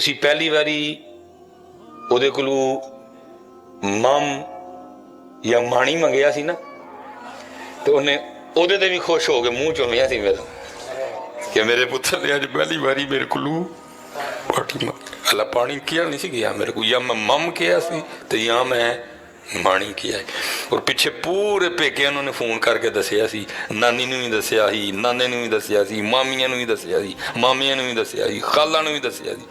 असी पहली बारी ਉਹਦੇ ਕੋਲੋਂ मम या माणी मंगया सी ना, तो उन्हें ਉਹਦੇ ਤੇ भी खुश हो गए, मूँह चुमिया सी मेरा कि मेरे पुत्र ने अज पहली बारी मेरे कोलों पानी हला पानी किया नहीं सी गया मेरे को, या मैं मम किया सी तो या मैं माणी किया। और पिछे पूरे पेके उन्होंने फोन करके दसिया सी, नानी नूं भी दसिया सी, नाने नूं भी दसिया सी, मामियां नूं भी दसिया सी, मामियां नूं भी दसिया सी, खाला नूं भी दसिया सी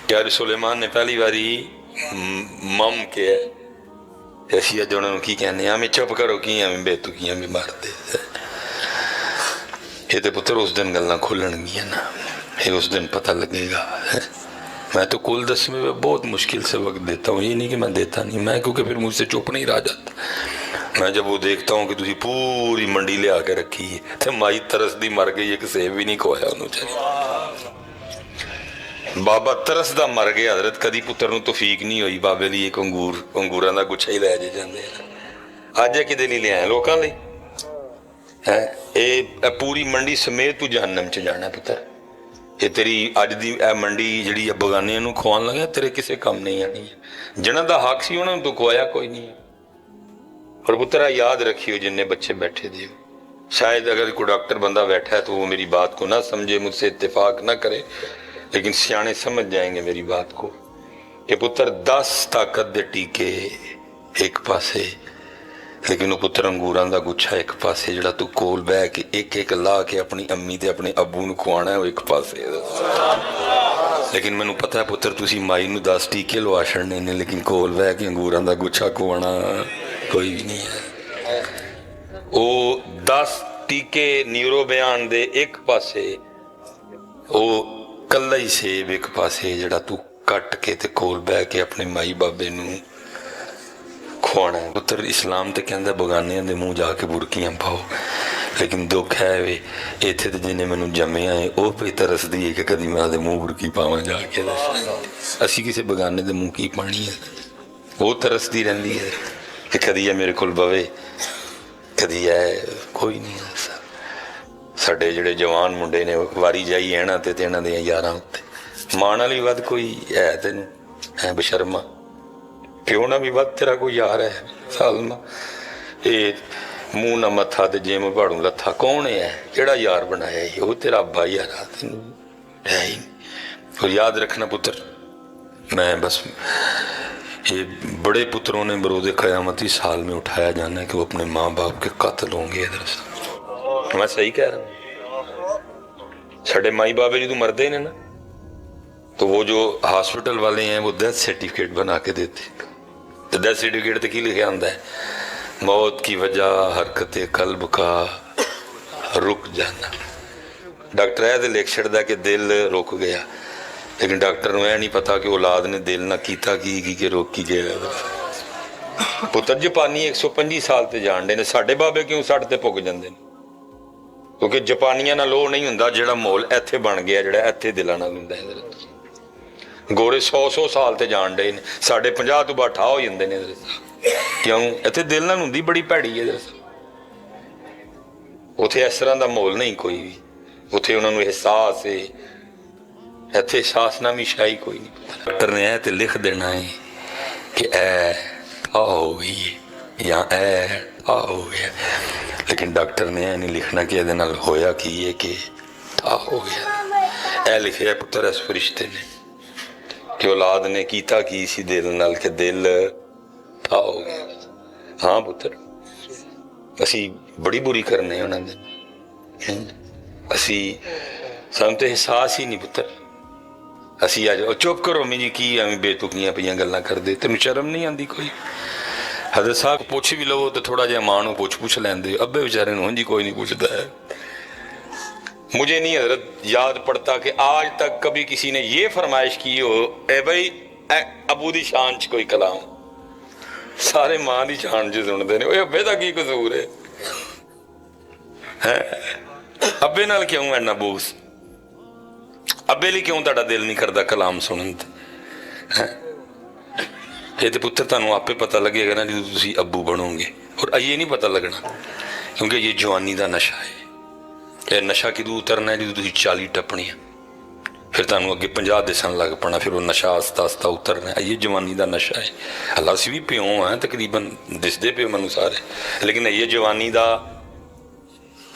कि अज सुलेमान ने पहली बारी मम किया। असीं अज उन्होंने की कहने हमें चुप करो, की एवं बेतुकियां भी मारते। ये तो पुत्र उस दिन गल्लां खुलणगियां ना, ये उस दिन पता लगेगा। मैं तो कुल 10वीं में बहुत मुश्किल से वक्त देता हूँ, ये नहीं कि मैं देता नहीं, मैं क्योंकि फिर मुझसे चुप नहीं रह जाता। मैं जब वो देखता हूँ कि तुसी पूरी मंडी ले आके रखी है तो माई तरसदी मर गई, एक सेब भी नहीं खोया उन्होंने। बाबा तरसदा मर गया हजरत, कदी पुत्र नूं तौफीक नहीं हुई बाबे लिए एक अंगूरां दा गुच्छा ही लै जे जांदे। अज किदे लिए ले आए लोकां लई है, ये पूरी मंडी समेत तू जहन्नम च जाना पुत्र। ये तेरी अज दी मंडी जिहड़ी बगानियां नूं खुआउण लगा तेरे किसे काम नहीं आनी है। जिन्हां दा हक सी उन्हां नूं तू खुआया कोई नहीं। और पुत्रा याद रखियो जिन्ने बच्चे बैठे दे, शायद अगर कोई डॉक्टर बंदा बैठा है तो वो मेरी बात को ना समझे, मुझसे इत्तेफाक ना करे, लेकिन सियाने समझ जाएंगे मेरी बात को कि पुत्र 10 ताकत दे टीके एक पासे, लेकिन वो पुत्र अंगूरां दा गुच्छा एक पासे, जिहड़ा तू कोल बह के एक एक ला के अपनी अम्मी ते अपने अब्बू नूं खुआना है, वो एक पासे। लेकिन मैनूं पता है पुत्र तुसीं माई नूं 10 टीके लवा छड़ने ने, लेकिन कोल बह के अंगूरां दा गुच्छा खुआना कोई भी नहीं है। वो 10 टीके न्यूरो बयान दे एक पासे, वो कल्ला ही सेब एक पासे, जिहड़ा तू कट के ते कोल बह के अपने माई बाबे नूं खुआना है। पुत्र इस्लाम तो कहता बगानियां दे मूँह जाके बुरकियां पाओ, लेकिन दुख है वे इत्थे ते जिन्हें मैनूं जम्मिया है वह पे तरसदी है कि कदी मैं उहदे मूँह बुरकी पावां जाके। असीं किसी बगाने दे मूँह की पानी है, वो तरसदी रहिंदी है कि कदी है मेरे कोल बवे, कदी है कोई नहीं है। साडे जिहड़े जवान मुंडे ने वारी जाई ऐना ते इन्हां दे यारां उत्ते माण वाली वध कोई है तैनूं है बशर्मा, प्यो ना भी वध तेरा कोई यार है सालमा। ये मूँह ना मत्था ते जिम भाड़ू लत्था कौन है, केड़ा यार बनाया ही, वो तेरा अब्बा यार तेनूं है ही नहीं। और याद रखना पुत्र, मैं बस ये बड़े पुत्रों ने बरोज़े क़यामती साल में उठाया जाना है कि वो अपने माँ बाप के कत्ल होंगे। इधर मैं सही कह रहा हूँ, साढ़े माई बाबे जो मरदे ने ना, तो वो जो हॉस्पिटल वाले हैं वो डेथ सर्टिफिकेट बना के देते। तो डेथ सर्टिफिकेट तो की लिखा आता है, मौत की वजह हरकत कल्ब का रुक जाना। डॉक्टर है तो लिख छड़दा कि दिल रुक गया, लेकिन डॉक्टर को यह नहीं पता कि औलाद ने दिल ना कीता की रोकी गया। पुत्र जापानी 125 साल ते जान डे ने, साडे बाबे क्यों 60 ते पुग जांदे ने, क्योंकि जापानियां नाल ओह नहीं हुंदा जिहड़ा माहौल इत्थे बन गया, जिहड़ा इत्थे दिलां नाल हुंदा है। गोरे 100 साल ते जान डे ने, साडे 50 तो बाठा हो जांदे ने। क्यों? इत्थे दिल नाल हुंदी बड़ी भैड़ी है। उत्थे इस तरह का माहौल नहीं कोई भी, उत्थे उन्होंने एहसास है, इत्थे एहसासनामी शाही कोई नहीं। डॉक्टर ने ऐ ते लिख देना है कि ऐ हो गई या ऐ हो गया, लेकिन डॉक्टर ने नहीं लिखना कि ये नाल होया की है कि हो गया। ऐ लिखे पुत्र इस फरिश्ते ने कि औलाद ने कीता की सी दिल नाल कि दिल हो गया। हाँ पुत्र, असी बड़ी बुरी करने उन्होंने, असी सानूं तो एहसास ही नहीं पुत्र। असी अज चुप करो मी जी, की एवं बेतुकियां पईयां गल्लां करदे, तैनूं शर्म नहीं आती कोई? हजरत साहब पुछ भी लवो तो थोड़ा जिहा मां नूं पुछ लैंदे, अब्बे बेचारे नूं जी कोई नहीं पुछदा है। मुझे नहीं हजरत याद पड़ता कि आज तक कभी किसी ने ये फरमाइश की हो, ए भाई अबू दी शान च कोई कलाम, सारे मां दी शान च सुनते हैं। अब्बे दा की कसूर है? अब्बे नाल क्यों इन्ना बोस? अब्बे लिए क्यों तुहाडा दिल नहीं करता कलाम सुनन ते? ये तो पुत्र तुहानूं आपे पता लगेगा ना जो तुसीं अब्बू बनोगे। और ये नहीं पता लगना क्योंकि ये जवानी का नशा है। यह नशा किदों उतरना है जो तुसीं 40 टप्पणियां, फिर तुहानूं अगे 50 दिसन लग पैना, फिर वो नशा आस्ता आस्ता उतरना। ये जवानी का नशा है। हल्ला असीं भी प्यो हैं तकरीबन, दिसदे पे मैनूं सारे, लेकिन ये जवानी का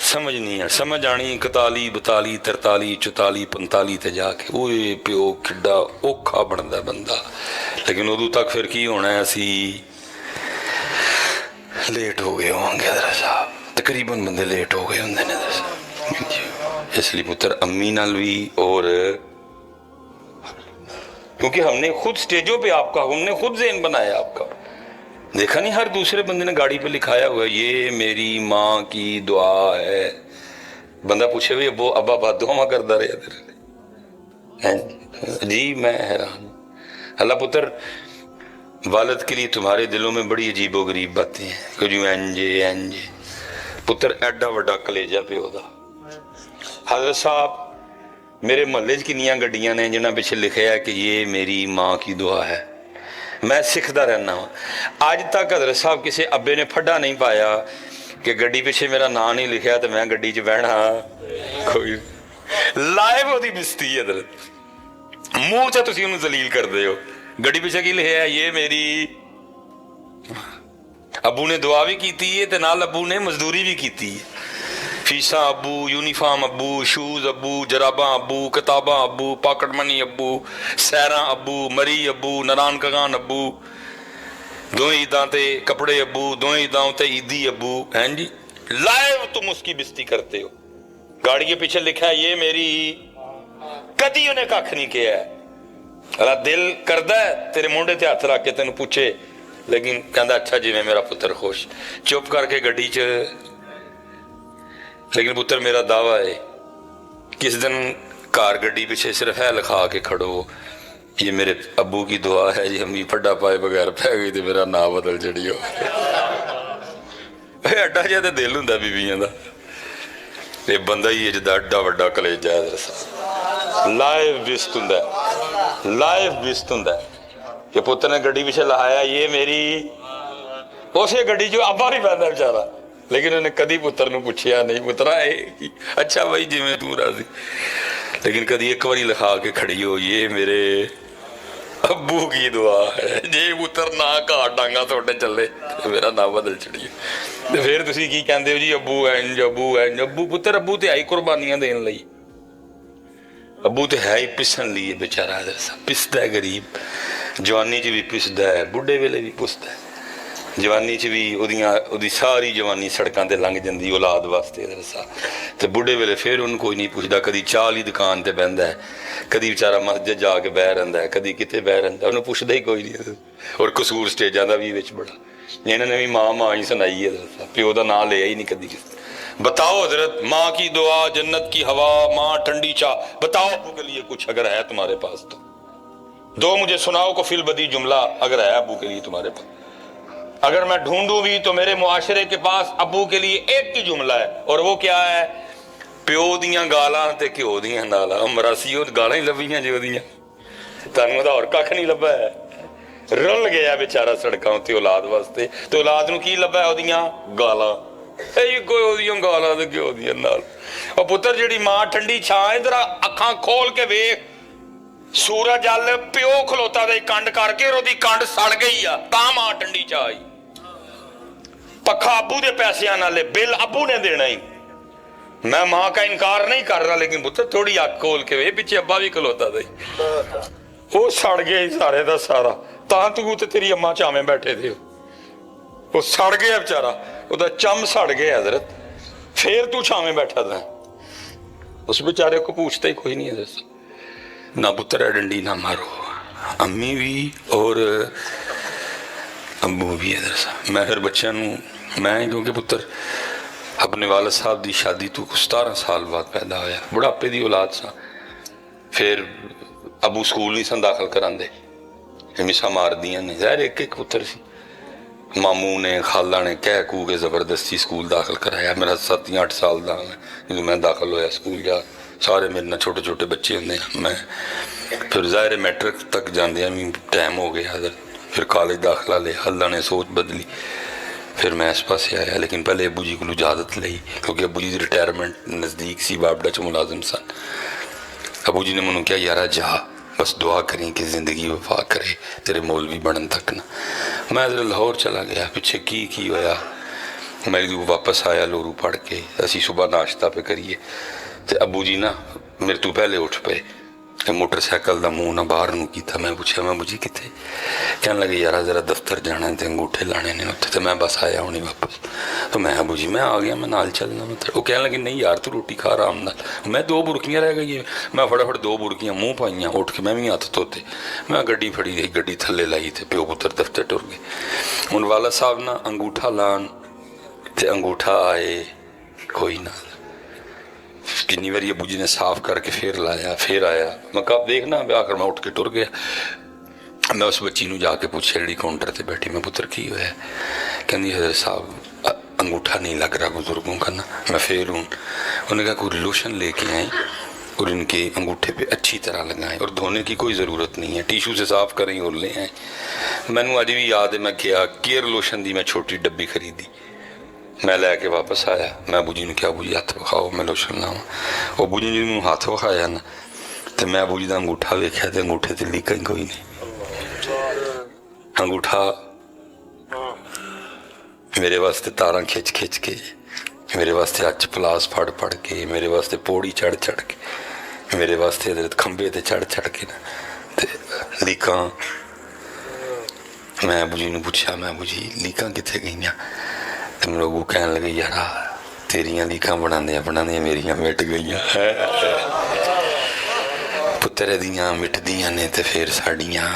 समझ नहीं है। समझ आनी 41 42 43 44 45 ते जाके वो प्यो किड्डा औखा बनता बंदा। लेकिन उदों तक फिर की होना है, असी लेट हो गए होंगे हज़रत साहब, तकरीबन बंदे लेट हो गए होंगे ने। इसलिए पुत्र अम्मी नाल भी, और क्योंकि हमने खुद स्टेजों पे आपका, हमने खुद ज़हन बनाया आपका। देखा नहीं हर दूसरे बंदे ने गाड़ी पे लिखाया हुआ है ये मेरी माँ की दुआ है। बंदा पूछे भाई वो अब्बा बददुआ करता रहा तेरे जी, मैं हैरान। अल्लाह पुत्र वालिद के लिए तुम्हारे दिलों में बड़ी अजीबो गरीब बातें हैं कि जो एंजे पुत्र एडा वड्डा कलेजा प्यो दा। हज़रत साहब मेरे महल्ले च किन्नियां गड्डियां ने जिन्हां पिछे लिखे है कि ये मेरी माँ की दुआ है। मैं सिखता रहना वा। अज तक हज़रत साहब किसी अब्बे ने फड्डा नहीं पाया कि गड्डी पिछे मेरा नाम नहीं लिखा तो मैं गड्डी च बहना। कोई लाइव वो बिस्ती है हज़रत, मूँह च तुसीं उहनूं जलील करदे हो। गड्डी पिछे की लिखा है ये मेरी, अबू ने दुआ भी की है तो नाल अबू ने मजदूरी भी की है। फीसा अबू, यूनीफॉर्म अबू, शूज अबू, जराबा अबू, किताबा अबू, पॉकेट मनी अबू, सैरा अबू, मरी अबू, नारायण कगान अबू, दो ईदा ते कपड़े अबू, दो ईदाओं ते ईदी अबू। हैं जी लाइव तुम उसकी बिस्ती करते हो। गाड़ी के पीछे लिखा है ये मेरी, कदी उन्हें कख नहीं किया है। अला दिल करदा है तेरे मुंडे ते हथ रख के तेन पूछे, लेकिन कहता अच्छा जिवें मेरा पुत्र खुश, चुप करके गड्डी च। लेकिन पुत्र मेरा दावा है किस दिन कार गड्डी पीछे सिर्फ है लिखा के खड़ो ये मेरे अबू की दुआ है जी, हम भी फड्डा पाए बगैर पै गई तो मेरा नाम बदल चढ़ियो। अड्डा जिहा तो दिल हुंदा बीबियां दा, ये बंदा ही है जिदा एड्डा वड्डा कलेजा है। लाइव बिस्त हुंदा, लाइव बिस्त हुंदा कि पुत्र ने गड्डी पीछे लहाया ये मेरी, उस गड्डी च अब्बा भी बैठा बेचारा, लेकिन उन्हें कदी पुत्र नूं पुछया नहीं पुत्रा अच्छा भाई जिवें तू राजी। लेकिन कदी एक बारी लिखा के खड़ी हो ये मेरे अब्बू की दुआ है, जे पुत्र ना घाट डांगा थोड़े चले तो मेरा नाम बदल चढ़िए। तो फिर तुसीं की कहंदे हो जी अब्बू इंज अब्बू इंज। अब्बू पुत्र अब्बू तो है ही कुर्बानियां देने लई, अब्बू तो है ही पिसन लिए बेचारा पिसदा है गरीब। जवानी च भी पिसदा है, बुढ़े वेले भी पुसदा है। जवानी च भी ओदी सारी जवानी सड़कों ते लंघ जाती औलाद वास्ते दरसा, तो बुढ़े वेले फिर उन्होंने कोई नहीं पुछदा। कदी चाह ली दुकान ते बहंदा है, कदी बेचारा मस्जिद जाके बह रहा है, कदी किते बह रहा, उन्हें पुछदा ही कोई नहीं। और कसूर स्टेजा का भी विच बड़ा, इन्होंने भी माँ माँ ही सुनाई है दरसा, प्यो का नाम लिया ही नहीं कदी। बताओ हजरत माँ की दुआ, जन्नत की हवा, माँ ठंडी चाह, बताओ अबू के लिए कुछ अगर है तुम्हारे पास तो दो मुझे सुनाओ को फिल बदी जुमला अगर है अबू के लिए तुम्हारे पास। अगर मैं ढूंढूं भी तो मेरे मुआशरे के पास अबू के लिए एक ही जुमला है, और वो क्या है? प्यो दियां गालां ते घ्यो दियां नालां। मरासी और गालां ही लभीਆਂ जो दियां, तुहानूं तां होर कख नहीं लभा है। रुल गया बेचारा सड़कों ते औलाद वास्ते, तो औलाद नूं की लभा ओदियां गालां, कोई ओदियां गालां ते घ्यो दियां नाल। और पुत्र जिहड़ी मां ठंडी छां, इधर अखां खोल के वेख, सूरज अल प्यो खलोता दे कंड करके और ओदी कंड सड़ गई आ, तां मां ठंडी छां आई। पखा अबू दे पैसियां नाले, बिल अबू ने देना ही। मैं मां का इनकार नहीं कर रहा, लेकिन पुत्र थोड़ी अख खोल के वे, पीछे अब्बा भी खलोता था, वो सड़ गया सारे का सारा। तां तू ते तेरी अम्मा चावे बैठे थे, वो सड़ गया बेचारा, ओदा चम सड़ गया हजरत, फिर तू छावे बैठा था। उस बेचारे को पूछता ही कोई नहीं है ना पुत्र है डंडी ना मारो। अम्मी भी और अबू भी है। मैं फिर बच्चों मैं क्योंकि पुत्र अपने वालिद साहब की शादी तो 17 साल बाद पैदा होया, बुढ़ापे की औलाद सा। फिर अबू स्कूल नहीं सन दाखिल करांदे, मिसा मार दियां ने, ज़ाहिर एक एक पुत्र सी। मामू ने खाला ने कह कू के जबरदस्ती स्कूल दाखिल कराया। मेरा 7-8 साल का जो मैं दाखिल होया स्कूल जा, सारे मेरे ना छोटे छोटे बच्चे होंगे। मैं फिर ज़ाहिर मैट्रिक तक जाते भी टाइम हो गया, फिर कॉलेज दाखिला लिया, अल्लाह ने सोच बदली, फिर मैं इस पास आया। लेकिन पहले अबू जी को इजाजत ली, क्योंकि अबू जी की रिटायरमेंट नज़दीक सी, बाबड़ा च मुलाजिम सन। ابو جی نے منو کیا یارا جا بس دعا کریں کہ زندگی وفا کرے تیرے مولوی بنن تک نہ. میں لاہور چلا گیا پچھے کی ہویا. میں واپس آیا لورو پڑھ کے. اسی صبح ناشتہ پہ کریے تے ابو جی نا میرے تو پہلے اٹھ پے. موٹر سائیکل دا منہ نہ باہر نو کیتا. میں پوچھا میں ابو جی کتے؟ کہنے لگے یارا ذرا دفتر جانا ہے تے انگوٹھے لانے نے اتنے. تو میں بس آیا ہونی واپس. تو میں ابو جی میں آ گیا میں نال چلنا. وہ کہنے لگے نہیں یار تو روٹی کھا آرام نال. میں 2 برکیاں رہ گئی. میں فٹافٹ 2 برکیاں منہ پائیاں. اٹھ کے میں بھی ہاتھ دھوتے. میں گڈی پھڑی گئی گڈی تھلے لائی تے پیو پتر دفتر ٹر گئے. ہن والا صاحب نا انگوٹھا لان تے انگوٹھا آئے کوئی نہ. کنی باری ابو جی نے صاف کر کے پھر لایا پھر آیا. میں کہا دیکھنا آخر میں اٹھ کے ٹر گیا. میں اس بچی نو جا کے پوچھا جڑی کاؤنٹر تے بیٹھی میں پتر کی ہوا ہے؟ کہندی حضرت صاحب انگوٹھا نہیں لگ رہا بزرگوں کا نا. میں پھر ہوں. انہوں نے کہا کوئی لوشن لے کے آئیں اور ان کے انگوٹھے پہ اچھی طرح لگائیں اور دھونے کی کوئی ضرورت نہیں ہے. ٹیشو سے صاف کریں اور لے آئیں. میں نے اج بھی یاد ہے میں کیا کیئر لوشن دی میں چھوٹی ڈبی خریدی. میں لے کے واپس آیا. میں ابو جی نے کیا ابو جی ہاتھ وکھاؤ میں لوشن لاواں. وہ ابو جی نے مینوں ہاتھ وکھایا نا تو میں ابو جی کا انگوٹھا ویکھیا تو انگوٹھے تے لیکاں ہی کوئی نہیں. انگوٹھا میرے واسطے تاراں کھچ کے میرے واسطے اچ پلاس پڑھ کے میرے واسطے پوڑی چڑھ کے میرے واسطے حضرت کھمبے تے چڑھ کے نا تے لیکاں. میں ابو جی نے پوچھا میں ابو جی لیکاں کتنے گئیاں؟ تو میرے ابو کہنے لگے یارا تیریاں لیکاں بناندیاں میریاں مٹ گئیاں. پتر دیاں مٹدیاں نے تے پھر ساڑیاں.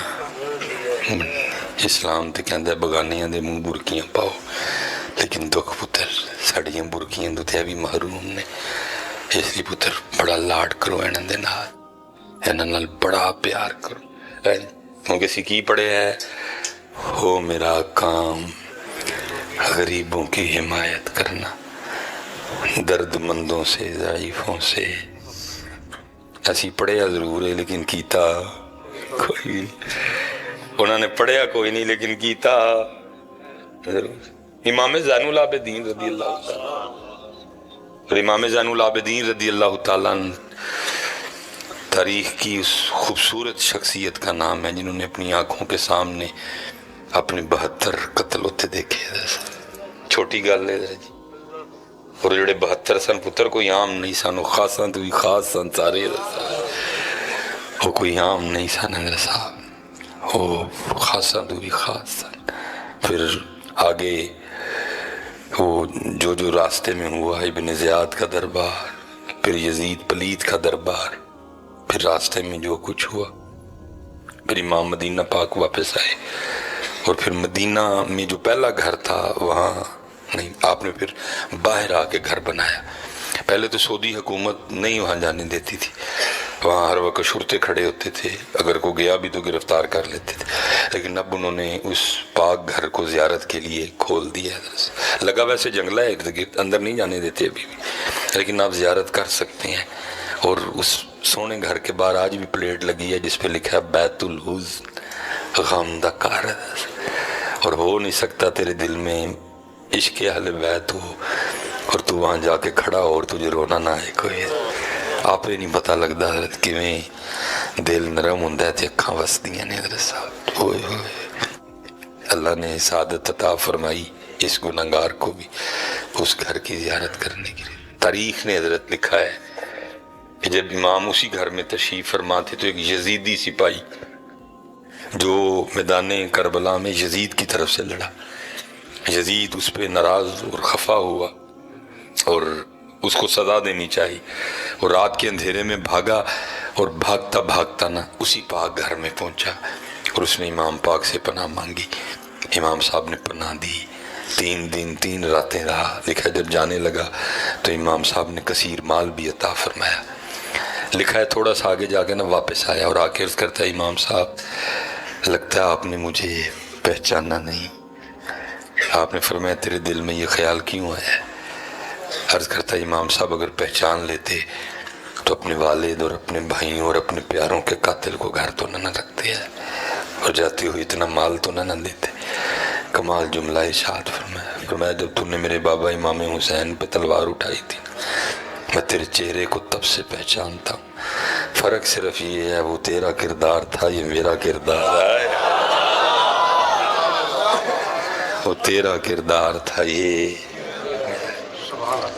اسلام تے کہندا ہے بگانیاں دے منہ برکیاں پاؤ لیکن دکھ پتر ساڑیاں برکیاں تو تے بھی محروم نے. اس لیے پتر بڑا لاڈ کرو انہاں دے نال. انہاں نال بڑا پیار کرو. کیونکہ اسی کی پڑھے ہے ہو میرا کام غریبوں کی حمایت کرنا درد مندوں سے ضعیفوں سے. اسی پڑھیا ضرور ہے لیکن کیتا کوئی نہیں. انہوں نے پڑھیا کوئی نہیں لیکن کیتا ضرور. امام زین العابدین رضی اللہ تعالیٰ امام زین العابدین رضی اللہ تعالیٰ تاریخ کی اس خوبصورت شخصیت کا نام ہے جنہوں نے اپنی آنکھوں کے سامنے اپنے 72 قتل ہوتے دیکھے. چھوٹی گل ہے جی. اور جڑے 72 سن پتر کوئی عام نہیں سن. وہ خاصاں تو بھی خاص سن سارے. وہ کوئی عام نہیں سن حضرت صاحب. وہ خاصاں تو بھی خاص سن. پھر آگے وہ جو راستے میں ہوا ابن زیاد کا دربار پھر یزید پلید کا دربار پھر راستے میں جو کچھ ہوا پھر امام مدینہ پاک واپس آئے. اور پھر مدینہ میں جو پہلا گھر تھا وہاں نہیں آپ نے پھر باہر آ کے گھر بنایا. پہلے تو سعودی حکومت نہیں وہاں جانے دیتی تھی. وہاں ہر وقت شرطے کھڑے ہوتے تھے. اگر کوئی گیا بھی تو گرفتار کر لیتے تھے. لیکن اب انہوں نے اس پاک گھر کو زیارت کے لیے کھول دیا. لگا ویسے جنگلہ ہے ارد گرد اندر نہیں جانے دیتے ابھی بھی لیکن آپ زیارت کر سکتے ہیں. اور اس سونے گھر کے باہر آج بھی پلیٹ لگی ہے جس پہ لکھا ہے بیت الحزن غم دا کار. اور ہو نہیں سکتا تیرے دل میں عشق اہل بیت ہو اور تو وہاں جا کے کھڑا ہو اور تجھے رونا نہ آئے کوئی. آپ ہی نہیں پتہ لگتا حضرت کیویں دل نرم ہوندا ہے تے اکھاں وسدیاں نے حضرت صاحب. ہوئے اللہ نے سعادت عطا فرمائی اس گنہگار کو بھی اس گھر کی زیارت کرنے کے لیے. تاریخ نے حضرت لکھا ہے کہ جب امام اسی گھر میں تشریف فرما تھے تو ایک یزیدی سپاہی جو میدان کربلا میں یزید کی طرف سے لڑا. یزید اس پہ ناراض اور خفا ہوا اور اس کو سزا دینی چاہیے. اور رات کے اندھیرے میں بھاگا اور بھاگتا نا اسی پاک گھر میں پہنچا اور اس نے امام پاک سے پناہ مانگی. امام صاحب نے پناہ دی. 3 دن 3 راتیں رہا. لکھا جب جانے لگا تو امام صاحب نے کثیر مال بھی عطا فرمایا. لکھا ہے تھوڑا سا آگے جا کے نا واپس آیا اور آکے عرض کرتا ہے امام صاحب لگتا ہے آپ نے مجھے پہچانا نہیں. آپ نے فرمایا تیرے دل میں یہ خیال کیوں ہے؟ عرض کرتا ہے امام صاحب اگر پہچان لیتے تو اپنے والد اور اپنے بھائیوں اور اپنے پیاروں کے قاتل کو گھر تو نہ رکھتے ہیں اور جاتے ہوئے اتنا مال تو نہ دیتے. کمال جملہ ارشاد فرمایا جب تم نے میرے بابا امام حسین پہ تلوار اٹھائی تھی میں تیرے چہرے کو تب سے پہچانتا ہوں. فرق صرف یہ ہے وہ تیرا کردار تھا یہ میرا کردار ہے، وہ تیرا کردار تھا یہ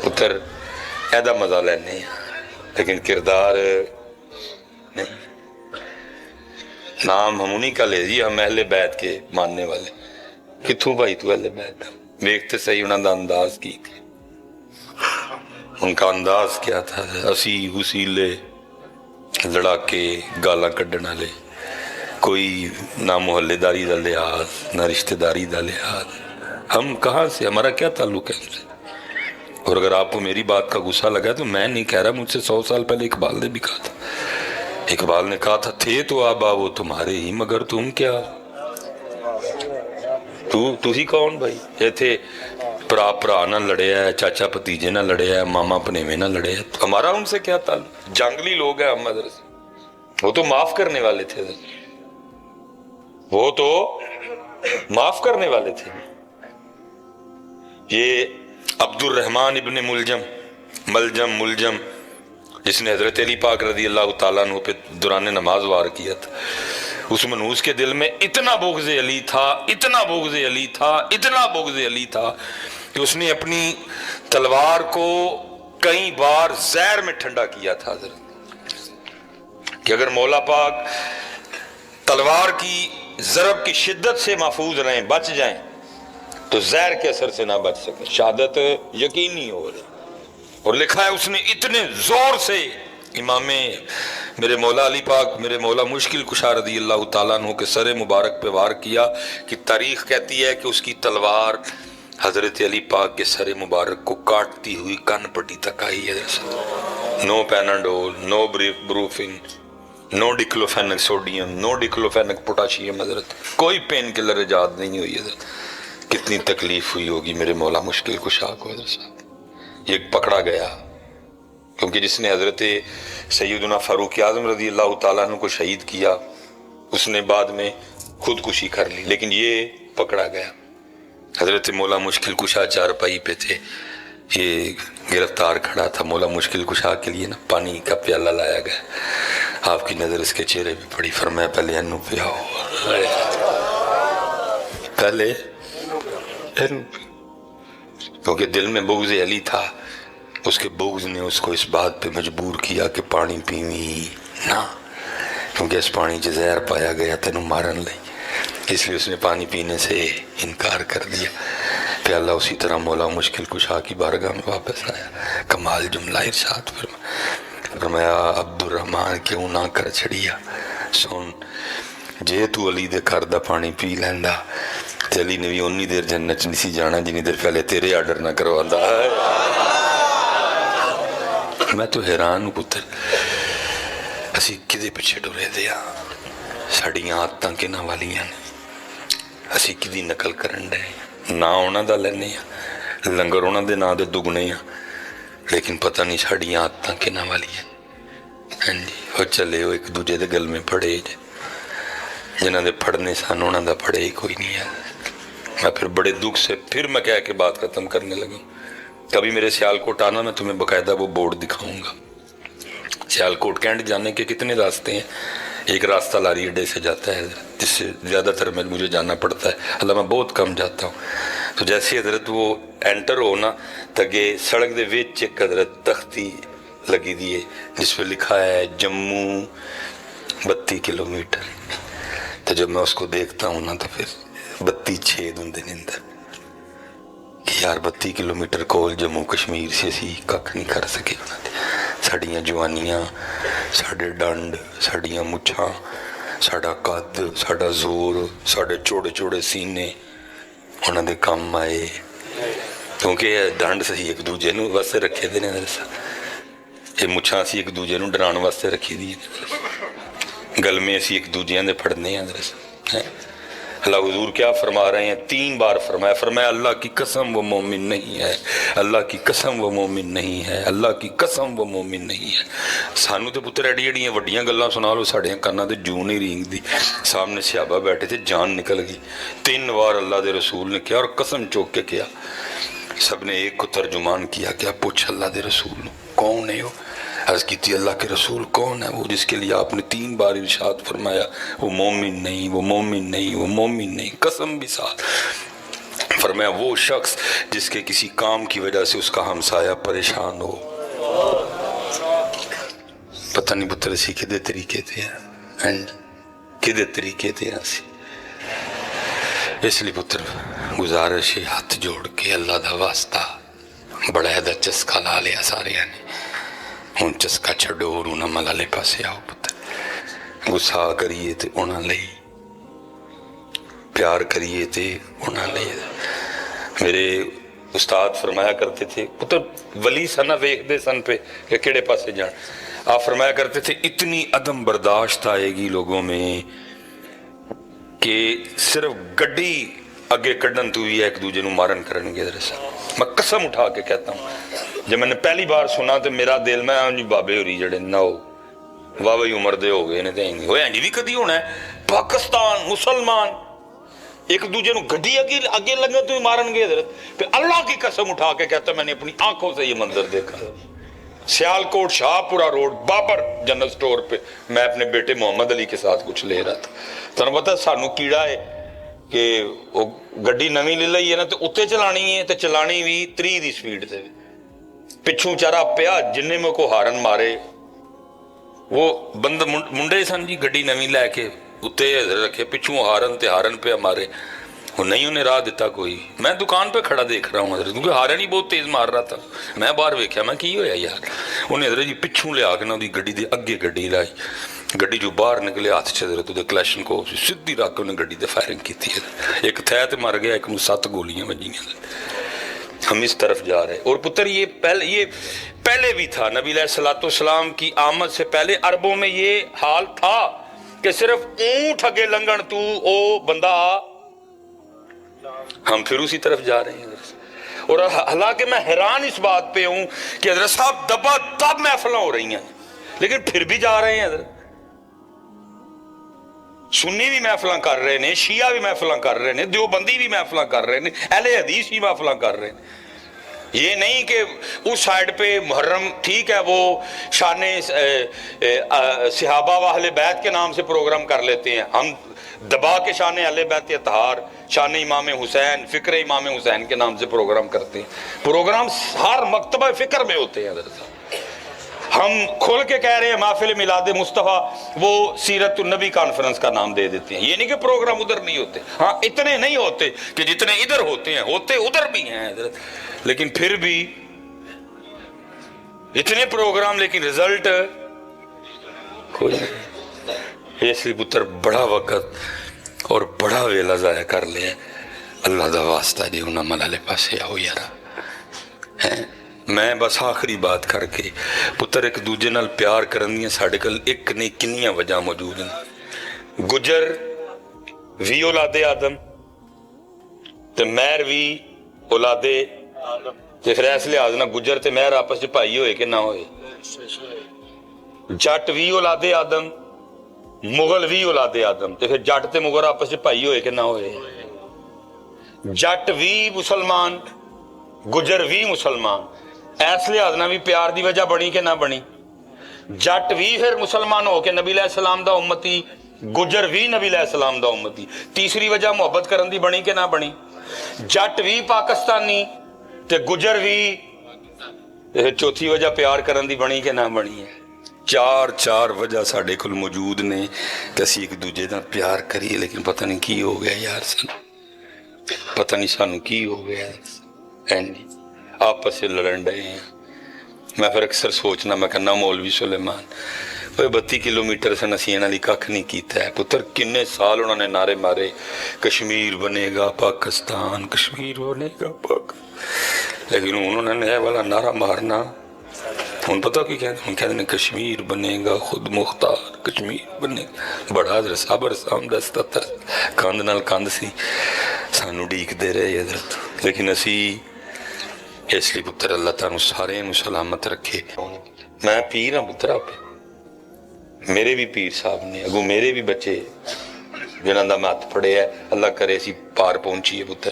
پتر ایدا مزہ لینے لیکن کردار نہیں۔ نام ہم انہی کا لے جی، ہم اہل بیت کے ماننے والے۔ کتھوں بھائی تو اہل بیت دیکھتے صحیح انہوں نے انداز کی تھی، ان کا انداز کیا تھا؟ اسی وسیلے لڑاکے گالاں کڈنا لے، کوئی نہ محلے داری دا لحاظ نہ رشتہ داری دا لحاظ۔ ہم کہاں سے، ہمارا کیا تعلق ہے ہم سے؟ اور اگر آپ کو میری بات کا غصہ لگا تو میں نہیں کہہ رہا، مجھ سے 100 سال پہلے اقبال نے بھی کہا تھا۔ اقبال نے کہا تھا تھے تو آبا وہ تمہارے ہی مگر تم کیا، تو ہی کون بھائی؟ یہ تھے پرا نہ لڑے ہے، چاچا بھتیجے نہ لڑے ہے، ماما پنیوے نہ لڑے ہے، ہمارا ان سے کیا تعلق؟ جنگلی لوگ ہیں ہم مدرسے، وہ تو معاف کرنے والے تھے، وہ تو معاف کرنے والے تھے۔ یہ عبد الرحمن ابن ملجم جس نے حضرت علی پاک رضی اللہ تعالیٰ عنہ پہ دوران نماز وار کیا تھا، اس منحوس کے دل میں اتنا بغض علی تھا، اتنا بغض علی تھا، اتنا بغض علی تھا کہ اس نے اپنی تلوار کو کئی بار زہر میں ٹھنڈا کیا تھا حضرت، کہ اگر مولا پاک تلوار کی ضرب کی شدت سے محفوظ رہیں، بچ جائیں، تو زہر کے اثر سے نہ بچ سکیں، شہادت یقینی ہو رہی۔ اور لکھا ہے اس نے اتنے زور سے امام میرے مولا علی پاک، میرے مولا مشکل کشا رضی اللہ تعالیٰ عنہ کے سر مبارک پہ وار کیا کہ تاریخ کہتی ہے کہ اس کی تلوار حضرت علی پاک کے سر مبارک کو کاٹتی ہوئی کن پٹی تک آئی ہے۔ نو پیناڈول، نو بروفنگ، نو ڈیکلوفینک سوڈیم، نو ڈیکلوفینک پوٹاشیم، حضرت کوئی پین کلر ایجاد نہیں ہوئی حضرت۔ کتنی تکلیف ہوئی ہوگی میرے مولا مشکل کشا کو حضرت صاحب۔ یہ پکڑا گیا کیونکہ جس نے حضرت سیدنا فاروق اعظم رضی اللہ تعالیٰ عنہ کو شہید کیا اس نے بعد میں خودکشی کر لی، لیکن یہ پکڑا گیا۔ حضرت مولا مشکل کشا چارپائی پہ تھے، یہ گرفتار کھڑا تھا، مولا مشکل کشا کے لیے نا پانی کا پیالہ لایا گیا، آپ کی نظر اس کے چہرے پہ پڑی، فرمایا پہلے انو پہ آؤ، پہلے انو پہ، کیونکہ دل میں بغض علی تھا، اس کے بغض نے اس کو اس بات پہ مجبور کیا کہ پانی پیویں نہ، کیونکہ اس پانی سے زہر پایا گیا تینوں مارن لئی، اس لیے اس نے پانی پینے سے انکار کر دیا۔ پیالہ اسی طرح مولا مشکل کشا کی بارگاہ میں واپس آیا، کمال جملہ ارشاد فرمایا عبد الرحمن کیوں نہ کر چھڑیا، سن جے تو علی دے گھر دا پانی پی لیندا تے علی نے بھی انی دیر جنت نہیں سی جانا جنی دیر پہلے تیرے آرڈر نہ کرواندا۔ میں تو حیران ہوں پتر، اسی کدے پیچھے ڈرے دیا، ساڑیاں عادتاں کنہاں والیاں نے، اسی کدی نقل کرن ڈے، نہ انہاں دا لینے ہیں، لنگر انہاں دے نا دے دگنے ہیں، لیکن پتہ نہیں ساڑیاں عادتاں کنہاں والیاں۔ ہاں جی، وہ چلے ہو ایک دوجے دے گل میں پڑھے جے، جنہاں دے پڑھنے سان انہاں دا پڑھے ہی کوئی نہیں ہے۔ میں پھر بڑے دکھ سے پھر میں کہہ کے بات ختم کرنے لگا، کبھی میرے سیالکوٹ آنا میں تمہیں باقاعدہ وہ بورڈ دکھاؤں گا۔ سیالکوٹ کینٹ جانے کے کتنے راستے ہیں، ایک راستہ لاری اڈے سے جاتا ہے جس سے زیادہ تر مجھے جانا پڑتا ہے، اللہ میں بہت کم جاتا ہوں۔ تو جیسے حضرت وہ انٹر ہو نا تگے سڑک دے وچ ایک حضرت تختی لگی دیئے جس پہ لکھا ہے جموں 32 کلومیٹر، تو جب میں اس کو دیکھتا ہوں نا تو پھر 32 چھید ہوں دن اندر کہ یار 32 کلومیٹر کول جموں کشمیر سے سی کک نہیں کر سکے انہوں نے، ساڑیاں جوانیاں، ساڑے ڈنڈ، ساڑیاں مچھاں، ساڑا قد، ساڑا زور، ساڑے چوڑے چوڑے سینے انہوں نے کام آئے، کیونکہ ڈنڈ سے ایک دوجے نو واسطے رکھے دینے درسا، یہ مچھاں سی ایک دوجے نو ڈران واسطے رکھی دی، گل میں اسی ایک دوجیاں دے پڑھنے ہیں درسا۔ اللہ حضور کیا فرما رہے ہیں؟ 3 بار فرمایا اللہ کی قسم وہ مومن نہیں ہے، اللہ کی قسم وہ مومن نہیں ہے، اللہ کی قسم وہ مومن نہیں ہے۔ سانو تے پتر ایڈی ایڈیاں وڈیاں گلاں سنا لو، ساڑیاں کاناں تے جو نہیں رینگ دی، سامنے صحابہ بیٹھے تھے، جان نکل گئی۔ 3 بار اللہ دے رسول نے کیا اور قسم چوک کے کیا सब ने एक को तर्जुमान किया, क्या पूछ अल्लाह दे रसूल कौन है वो? अर्ज की अल्लाह के रसूल कौन है वो जिसके लिए आपने 3 बार इरशाद फरमाया वो मोमिन नहीं, वो मोमिन नहीं, वो मोमिन नहीं, कसम भी साथ फरमाया वो शख्स जिसके किसी काम की वजह से उसका हमसाया परेशान हो। पता नहीं पुत्र असी किदे तरीके थे किदे तरीके थे असी। इसलिए पुत्र गुजारिश है हाथ जोड़ के अल्लाह दा वास्ता बड़ा दा चस्का ला लिया सारे ने, हुण चस्का छड्डो और उन्हां मलाले पासे आओ पुत्र। गुस्सा करिए ते उन्हां लई, प्यार करिए थे उन्हां लई। मेरे उस्ताद फरमाया करते थे पुत्र वली सन वेखदे सन पे कि केड़े पासे जान, आप फरमाया करते थे इतनी अदम बर्दाश्त आएगी लोगों में कि सिर्फ गड्डी अगे कड्डन तू भी एक दूजे नूं मारन करनगे। मैं कसम उठा के कहता हूँ जब मैंने पहली बार सुना तो मेरा दिल में बाबे होरी जड़े ना हो वाह भाई उम्र दे हो गए ने ते होया नहीं भी कदी होना है। पाकिस्तान मुसलमान एक दूजे को गड्डी अगे आगे लगे तो मारन गए। फिर अल्लाह की कसम उठा के कहता मैंने अपनी आंखों से ये मंजर देखा। Sialkot Shahpura road Babar general store पे मैं अपने बेटे मोहम्मद अली के साथ कुछ ले रहा था। तुहानू पता सानू कीड़ा है कि वो गड्डी नवी ले ली है ना तो उत्ते चलानी है तो चलानी भी 30 की स्पीड से। पिछू चारा पिया जिन्ने में को हारन मारे वो बंद मुंडे सन जी गड्डी नवी लैके उत्ते रखे पिछू हारन ते हारन पे मारे नहीं उन्हें राह दिता कोई। मैं दुकान पे खड़ा देख रहा हूँ क्योंकि हारन ही बहुत तेज मार रहा था। मैं बाहर वेख्या मैं की होया यार उन्हें जी पिछू लिया के ना उदी गड्डी दे अगे गड्डी लाई गड्डी जो बाहर निकले हाथ च क्लैशन को सीधी रख के उन्हें गड्डी ते फायरिंग की। एक थै ते मर गया एक नूं 7 गोलियां वजियां। हम इस तरफ जा रहे और पुत्र ये पहले भी था नबी अलैहिस्सलाम की आमद से पहले अरबों में ये हाल था कि सिर्फ ऊंट अगे लंघन तू ओ बंदा। हम फिर उसी तरफ जा रहे हैं और हालांकि मैं हैरान इस बात पे हूं कि हज़रत साहब दबा तब महफिलें हो रही हैं लेकिन फिर भी जा रहे हैं। सुन्नी भी महफिलें कर रहे हैं, शिया भी महफिलें कर रहे हैं, देवबंदी भी महफिलें कर रहे हैं, अहले हदीस भी महफिलें कर रहे हैं। ये नहीं कि उस साइड पे मुहर्रम ठीक है वो शाने सहाबा व अहले बैत के नाम से प्रोग्राम कर लेते हैं, हम दबा के शान अहले बैत अतहार शान इमाम हुसैन फ़िक्र इमाम हुसैन के नाम से प्रोग्राम करते हैं। प्रोग्राम हर मकतबा फ़िक्र में होते हैं। हम खुल के कह रहे हैं महफिल मिलाद मुस्तफ़ा वो सीरत नबी कॉन्फ्रेंस का नाम दे देते हैं। ये नहीं कि प्रोग्राम उधर नहीं होते, हाँ इतने नहीं होते कि जितने इधर होते हैं, होते उधर भी हैं इधर, लेकिन फिर भी इतने प्रोग्राम लेकिन रिजल्ट कोई नहीं। इसलिए पुत्र बड़ा वक्त और बड़ा वेला जाया कर लिया। अल्लाह दा वास्ता जी उन्हें मलाले पासे आओ यारा है। मैं बस आखिरी बात करके पुत्र एक दूजे नाल प्यार करन दियां साडे कोल एक नहीं किन्नियां वजह मौजूद हैं। गुजर भी औलादे आदम ते महर भी औलादे ते फिर इस लिहाज ना गुजर ते महर आपस च भाई होए कि ना होए। जट भी औलादे आदम मुगल भी औलादे आदम ते फिर जट ते मुगल आपस च भाई होए कि ना होए। जट भी मुसलमान गुजर भी मुसलमान इस लिहाज ना भी प्यार की वजह बनी कि ना बनी। जट भी फिर मुसलमान हो के नबी अलैहिस्सलाम दा उम्मती गुजर भी नबी अलैहिस्सलाम दा उम्मती। तीसरी वजह मोहब्बत करन दी बनी कि ना बनी। जट भी पाकिस्तानी ते गुजर भी चौथी वजह प्यार करन दी बनी कि ना बनी है। चार वजह साडे कोल मौजूद ने ते असीं एक दूजे दा प्यार करिए लेकिन पता नहीं की हो गया यार पता नहीं सानू की हो गया आपस से लड़न डे हैं। मैं फिर अक्सर सोचना मैं कहना मौलवी सुलेमान 32 किलोमीटर से नसीन अली कख नहीं किया है पुत्र। किन्ने साल उन्होंने नारे मारे कश्मीर बनेगा पाकिस्तान, कश्मीर बनेगा पाकिस्तान, लेकिन उन्होंने यह वाला नारा मारना हूँ पता की कहते कश्मीर बनेगा खुद मुख्तार, कश्मीर बनेगा। बड़ा सबर सामदस्ता कंध नाल कंध सी सानू उड़ीकदे रहे हजरत। लेकिन असी इसलिए पुत्र अल्लाह तानू सारे सलामत रखे। मैं पीर हाँ पुत्र आप मेरे भी पीर साहब ने अगू मेरे भी बच्चे जिन्हों का मैं हथ फड़े है। अल्लाह करे असी पार पहुंचीए पुत्र।